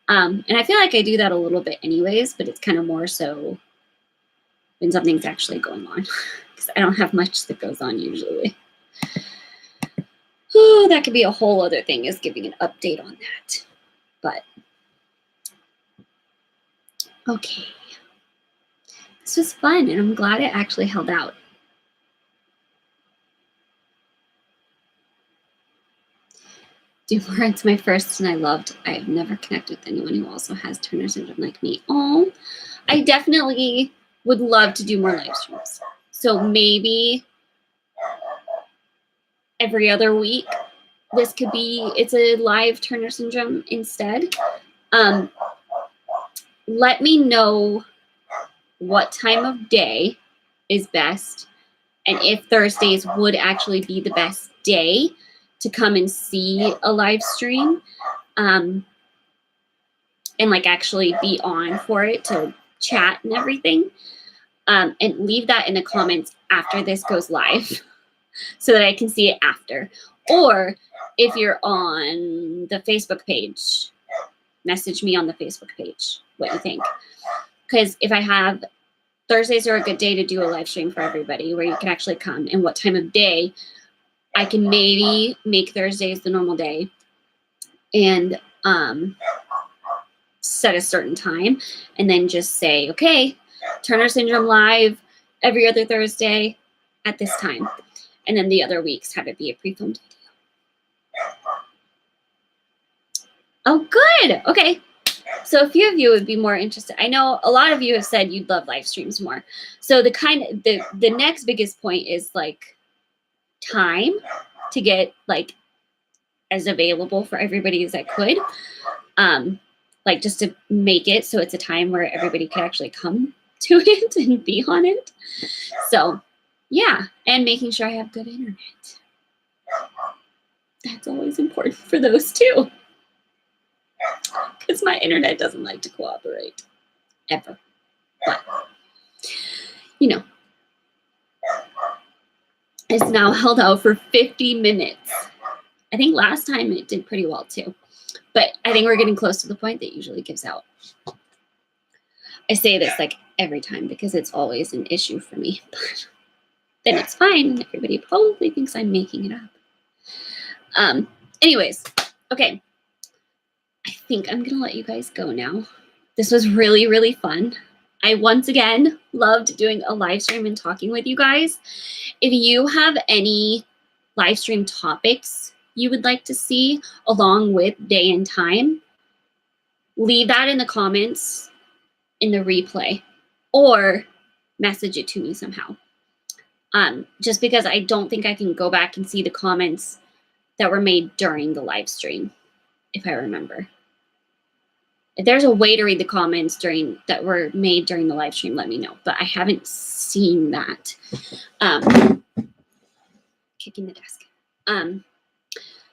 And I feel like I do that a little bit anyways, but it's kind of more so when something's actually going on because I don't have much that goes on usually. Oh, that could be a whole other thing, is giving an update on that. But okay, this was fun and I'm glad it actually held out. Do more. It's my first and I loved. I have never connected with anyone who also has Turner syndrome like me. Oh, I definitely would love to do more live streams. So maybe every other week, this could be, it's a live Turner syndrome instead. Let me know what time of day is best and if Thursdays would actually be the best day to come and see a live stream and like actually be on for it to chat and everything. And leave that in the comments after this goes live so that I can see it after. Or if you're on the Facebook page, message me on the Facebook page what you think. Because if I have, Thursdays are a good day to do a live stream for everybody where you can actually come, and what time of day, I can maybe make Thursdays the normal day and set a certain time and then just say, okay, Turner syndrome live every other Thursday at this time. And then the other weeks have it be a pre-filmed video. Oh, good. Okay. So a few of you would be more interested. I know a lot of you have said you'd love live streams more. So the next biggest point is like time to get like as available for everybody as I could. Like just to make it so it's a time where everybody could actually come to it and be on it. So yeah, and making sure I have good internet. that's always important for those too. Because my internet doesn't like to cooperate. Ever. But, you know, it's now held out for 50 minutes. I think last time it did pretty well too. But I think we're getting close to the point that usually gives out. I say this like every time because it's always an issue for me. But then it's fine. And everybody probably thinks I'm making it up. Anyways, okay. I think I'm going to let you guys go now. This was really, really fun. I once again loved doing a live stream and talking with you guys. If you have any live stream topics you would like to see along with day and time, leave that in the comments in the replay or message it to me somehow. Just because I don't think I can go back and see the comments that were made during the live stream, if I remember. If there's a way to read the comments that were made during the live stream, let me know. But I haven't seen that. Kicking the desk.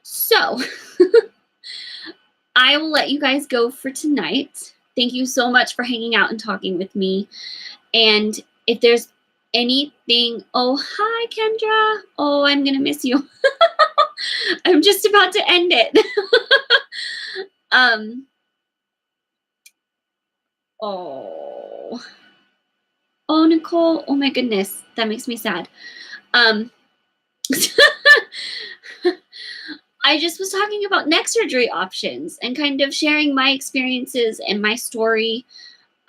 So I will let you guys go for tonight. Thank you so much for hanging out and talking with me. And if there's anything, oh, hi, Kendra. Oh, I'm going to miss you. I'm just about to end it. Oh, Nicole. Oh my goodness. That makes me sad. I just was talking about neck surgery options and kind of sharing my experiences and my story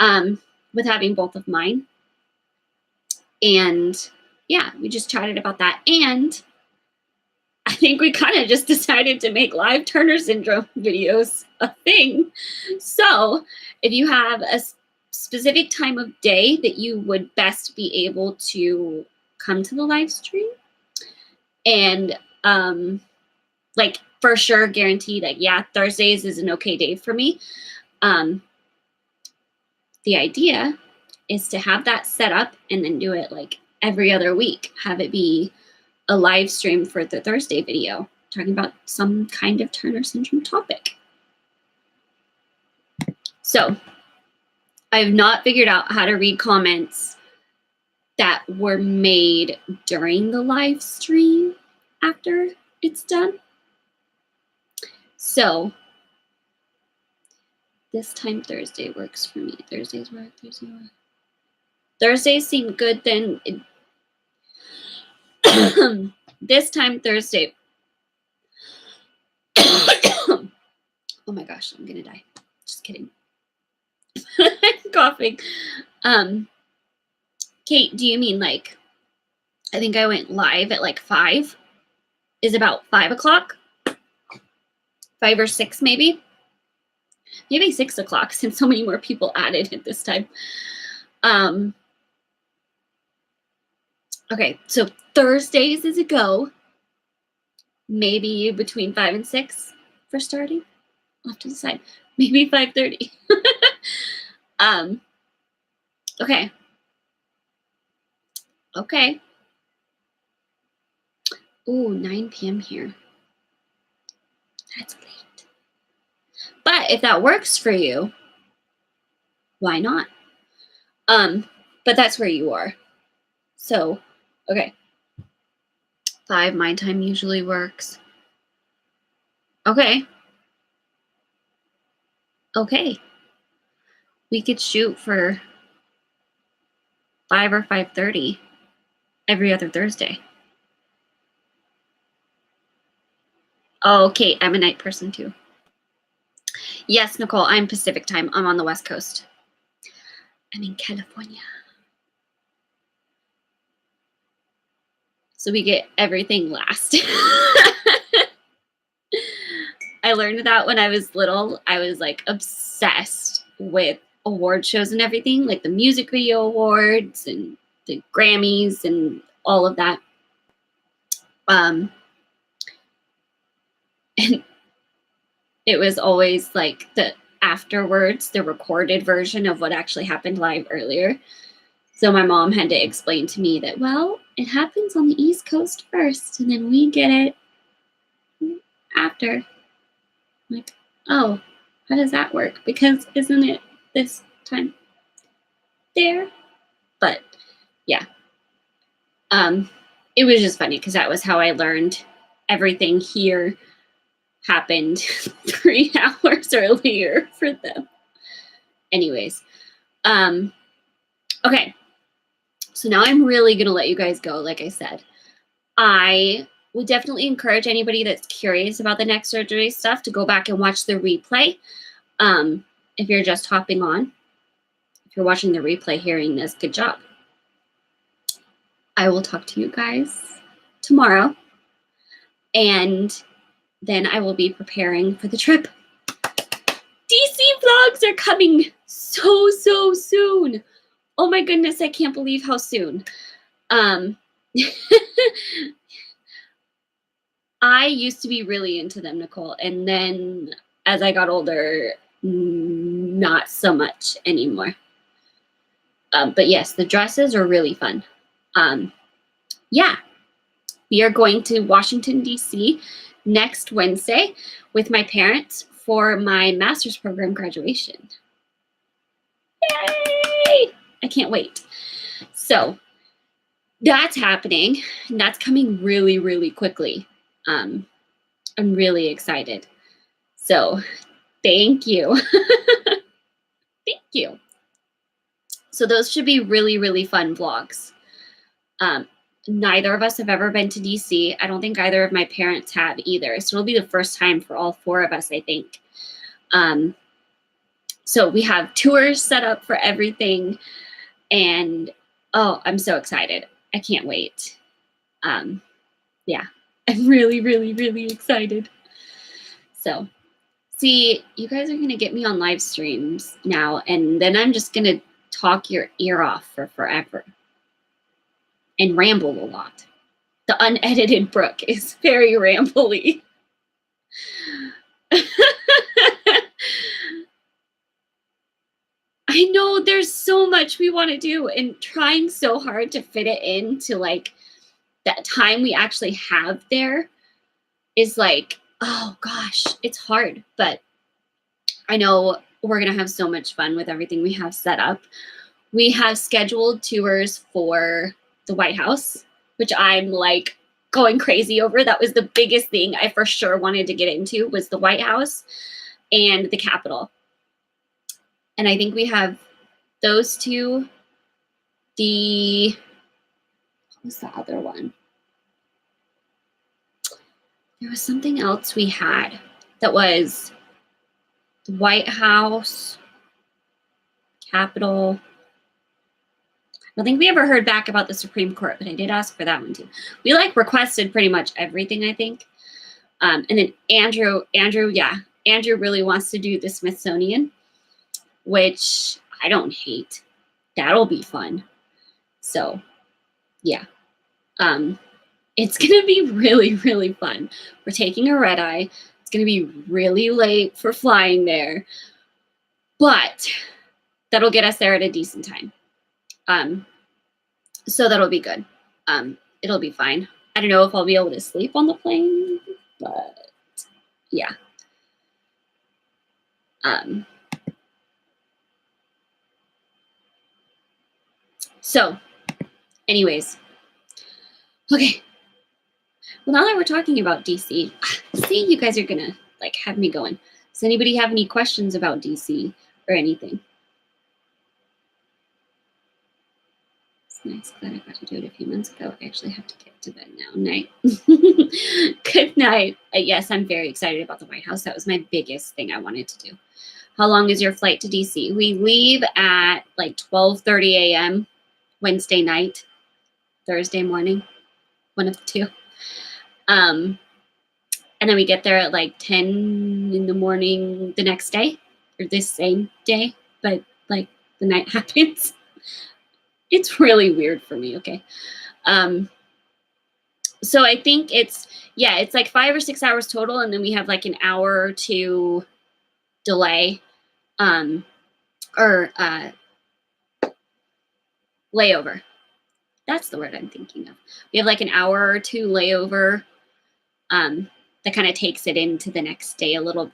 with having both of mine. And yeah, we just chatted about that. And I think we kind of just decided to make live Turner syndrome videos a thing. So if you have a specific time of day that you would best be able to come to the live stream and like for sure guaranteed that, yeah, Thursdays is an okay day for me. The idea is to have that set up and then do it like every other week. Have it be a live stream for the Thursday video talking about some kind of Turner syndrome topic. So I've not figured out how to read comments that were made during the live stream after it's done. So this time Thursday works for me. Thursdays seem good then. This time Thursday. Oh my gosh, I'm gonna die. Just kidding. I'm coughing. Kate, do you mean like, I think I went live at like 5? Is about 5 o'clock? 5 or 6 maybe? Maybe 6 o'clock since so many more people added at this time. Okay, so Thursdays is a go. Maybe between 5 and 6 for starting. I'll have to decide. Maybe 5:30. Okay. Okay. Ooh, 9 p.m. here. That's late. But if that works for you, why not? But that's where you are. So, okay. 5 my time usually works. Okay. Okay. We could shoot for 5 or 5:30 every other Thursday. Oh, okay. I'm a night person too. Yes, Nicole, I'm Pacific time. I'm on the West Coast. I'm in California. So we get everything last. I learned that when I was little. I was like obsessed with award shows and everything, like the music video awards and the Grammys and all of that. And it was always like the afterwards, the recorded version of what actually happened live earlier. So my mom had to explain to me that, well, it happens on the East Coast first, and then we get it after. I'm like, oh, how does that work? Because isn't it this time there? But yeah, it was just funny because that was how I learned everything here happened 3 hours earlier for them. Anyways, okay. So now I'm really going to let you guys go. Like I said, I would definitely encourage anybody that's curious about the neck surgery stuff to go back and watch the replay. If you're just hopping on, if you're watching the replay, hearing this, good job. I will talk to you guys tomorrow, and then I will be preparing for the trip. DC vlogs are coming so soon. Oh my goodness, I can't believe how soon. I used to be really into them, Nicole, and then as I got older, not so much anymore. But yes, the dresses are really fun. Yeah, we are going to Washington, D.C. next Wednesday with my parents for my master's program graduation. Yay! I can't wait. So that's happening, and that's coming really quickly. I'm really excited. So thank you. Thank you. So those should be really fun vlogs. Neither of us have ever been to DC. I don't think either of my parents have either. So it'll be the first time for all 4 of us, I think. So we have tours set up for everything. And oh, I'm so excited. I can't wait. Yeah, I'm really excited. So see, you guys are going to get me on live streams now, and then I'm just going to talk your ear off for forever and ramble a lot. The unedited Brooke is very rambly. I know there's so much we want to do, and trying so hard to fit it into like that time we actually have there is like, oh gosh, it's hard. But I know we're going to have so much fun with everything we have set up. We have scheduled tours for the White House, which I'm like going crazy over. That was the biggest thing I for sure wanted to get into, was the White House and the Capitol. And I think we have those 2. What was the other one? There was something else we had that was the White House, Capitol. I don't think we ever heard back about the Supreme Court, but I did ask for that one too. We like requested pretty much everything, I think. And then Andrew really wants to do the Smithsonian, which I don't hate. That'll be fun. So yeah. It's gonna be really fun. We're taking a red eye. It's gonna be really late for flying there, but that'll get us there at a decent time. So that'll be good. It'll be fine. I don't know if I'll be able to sleep on the plane, but yeah. So anyways, okay. Well, now that we're talking about DC, see, you guys are gonna like have me going. Does anybody have any questions about DC or anything? It's nice. Glad I got to do it a few months ago. I actually have to get to bed now. Night. Good night. Yes, I'm very excited about the White House. That was my biggest thing I wanted to do. How long is your flight to DC? We leave at like 12:30 a.m. Wednesday night, Thursday morning, one of the two. And then we get there at like 10 in the morning the next day, or this same day, but like the night happens. It's really weird for me, okay? So I think it's like 5 or 6 hours total, and then we have like an hour or 2 delay, or layover. That's the word I'm thinking of. We have like an hour or 2 layover, that kind of takes it into the next day a little,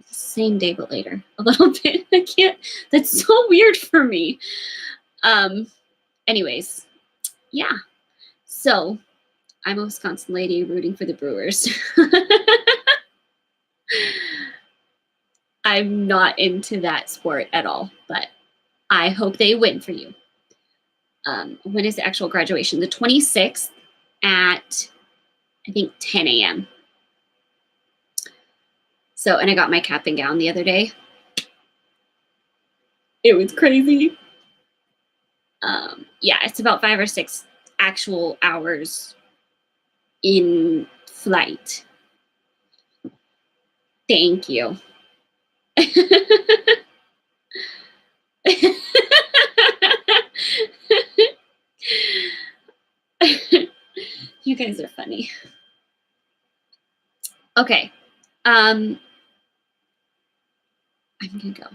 same day but later a little bit. I can't. That's so weird for me. Anyways, yeah. So I'm a Wisconsin lady rooting for the Brewers. I'm not into that sport at all, but I hope they win for you. When is the actual graduation? The 26th at, I think, 10 a.m. So, and I got my cap and gown the other day. It was crazy. Yeah, it's about 5 or 6 actual hours in flight. Thank you. You guys are funny. Okay. I'm gonna go.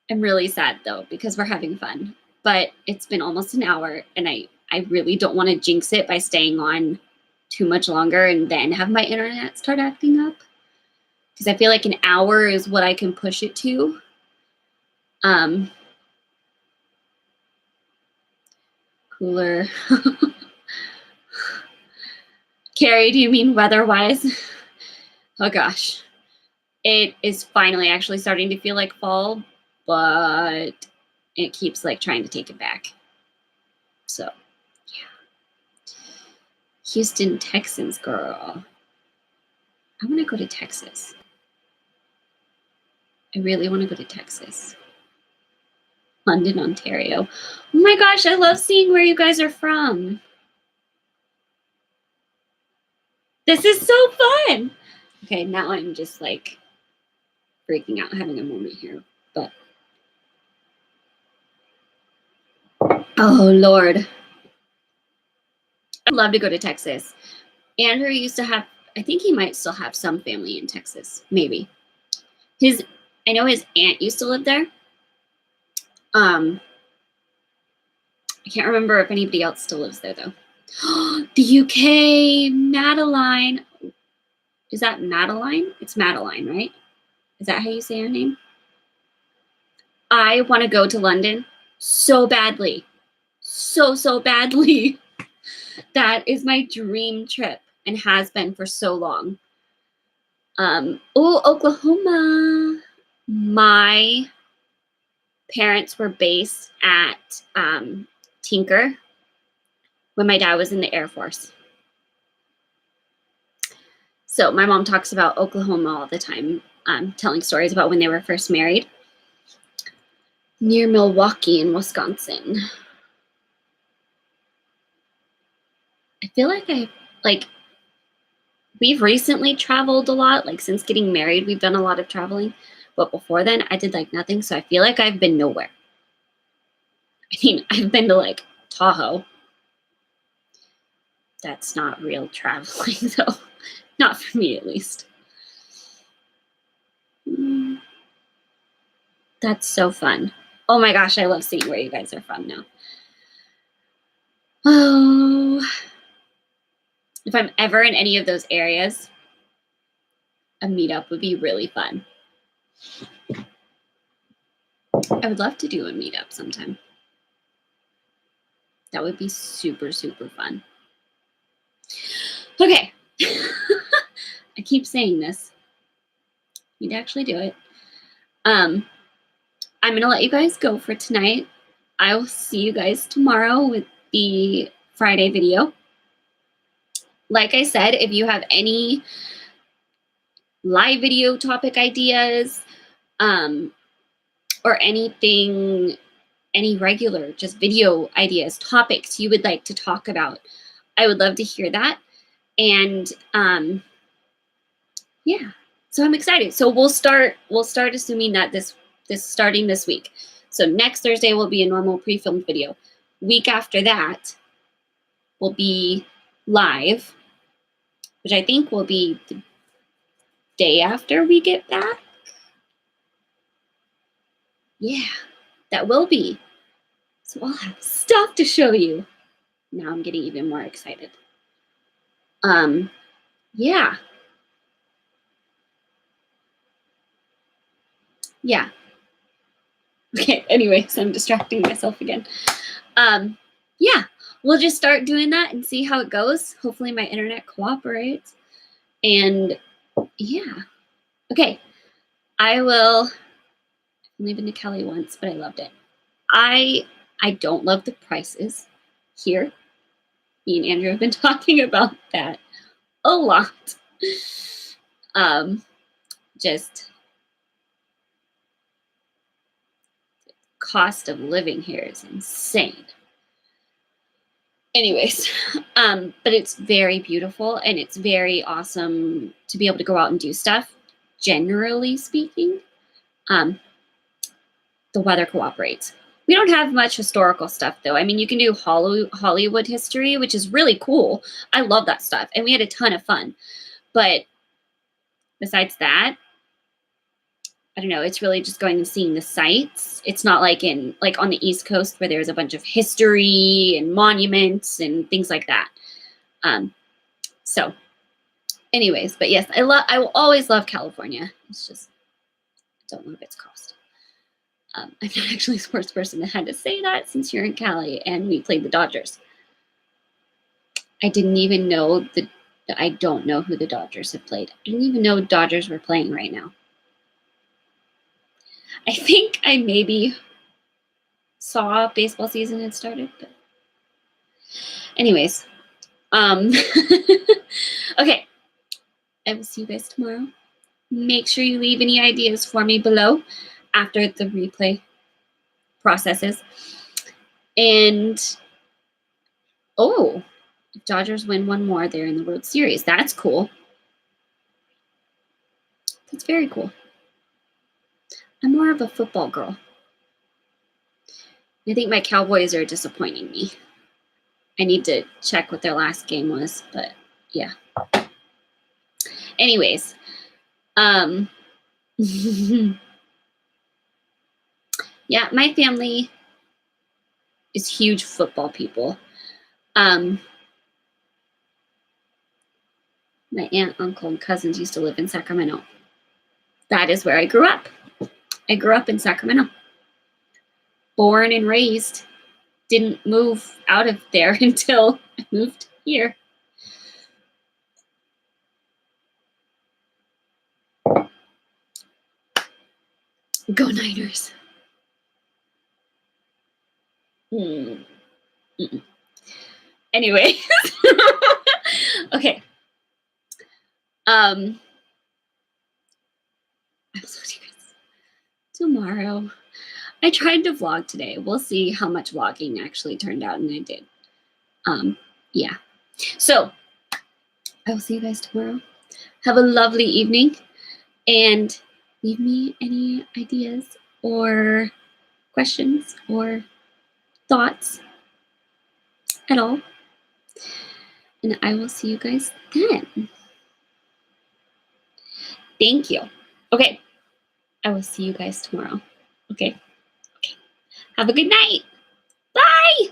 I'm really sad though because we're having fun, but it's been almost an hour and I really don't want to jinx it by staying on too much longer and then have my internet start acting up, because I feel like an hour is what I can push it to. Cooler. Carrie, do you mean weather-wise? Oh gosh. It is finally actually starting to feel like fall, but it keeps like trying to take it back. So, yeah. Houston Texans, girl. I want to go to Texas. I really want to go to Texas. London, Ontario. Oh my gosh, I love seeing where you guys are from. This is so fun. Okay, now I'm just like freaking out, having a moment here. But oh Lord, I'd love to go to Texas. Andrew used to have, I think he might still have some family in Texas, maybe. I know his aunt used to live there. I can't remember if anybody else still lives there though. The UK, Madeline. Is that Madeline? It's Madeline, right? Is that how you say her name? I want to go to London so badly. So badly. That is my dream trip and has been for so long. Oh, Oklahoma. My parents were based at Tinker when my dad was in the Air Force. So my mom talks about Oklahoma all the time, telling stories about when they were first married. Near Milwaukee in Wisconsin. I feel like we've recently traveled a lot. Like since getting married, we've done a lot of traveling. But before then, I did like nothing. So I feel like I've been nowhere. I mean, I've been to like Tahoe. That's not real traveling though. Not for me at least. That's so fun. Oh my gosh, I love seeing where you guys are from now. Oh, if I'm ever in any of those areas, a meetup would be really fun. I would love to do a meetup sometime. That would be super fun. Okay. I keep saying this. Need to actually do it. I'm going to let you guys go for tonight. I will see you guys tomorrow with the Friday video. Like I said, if you have any live video topic ideas, or anything, any regular just video ideas, topics you would like to talk about, I would love to hear that. And yeah, so I'm excited. So we'll start assuming that this starting this week. So next Thursday will be a normal pre-filmed video. Week after that will be live, which I think will be the day after we get back. Yeah, that will be. So I'll have stuff to show you. Now I'm getting even more excited. Yeah. Yeah. Okay, anyways, I'm distracting myself again. Yeah, we'll just start doing that and see how it goes. Hopefully my internet cooperates. And yeah. Okay. I will leave it to Kelly once, but I loved it. I don't love the prices here. Me and Andrew have been talking about that a lot. Um, just cost of living here is insane. Anyways, but it's very beautiful and it's very awesome to be able to go out and do stuff. Generally speaking, um, the weather cooperates. We don't have much historical stuff though. I mean, you can do Hollywood history, which is really cool. I love that stuff, and we had a ton of fun. But besides that, I don't know. It's really just going and seeing the sights. It's not like on the East Coast where there's a bunch of history and monuments and things like that. So, anyways, but yes, I will always love California. It's just I don't love its cost. I'm not actually a sports person that had to say that since you're in Cali and we played the Dodgers. I didn't even know I don't know who the Dodgers have played. I didn't even know Dodgers were playing right now. I think I maybe saw baseball season had started, but anyways, okay. I will see you guys tomorrow. Make sure you leave any ideas for me below after the replay processes. And if Dodgers win one more, they're in the World Series. That's cool. That's very cool. I'm more of a football girl. I think my Cowboys are disappointing me. I need to check what their last game was, but yeah. Anyways, yeah, my family is huge football people. My aunt, uncle, and cousins used to live in Sacramento. That is where I grew up. I grew up in Sacramento. Born and raised. Didn't move out of there until I moved here. Go Niners. Anyway. Okay. I will talk to you guys tomorrow. I tried to vlog today. We'll see how much vlogging actually turned out, and I did. Yeah. So I will see you guys tomorrow. Have a lovely evening, and leave me any ideas or questions or thoughts at all. And I will see you guys then. Thank you. Okay. I will see you guys tomorrow. Okay. Okay. Have a good night. Bye.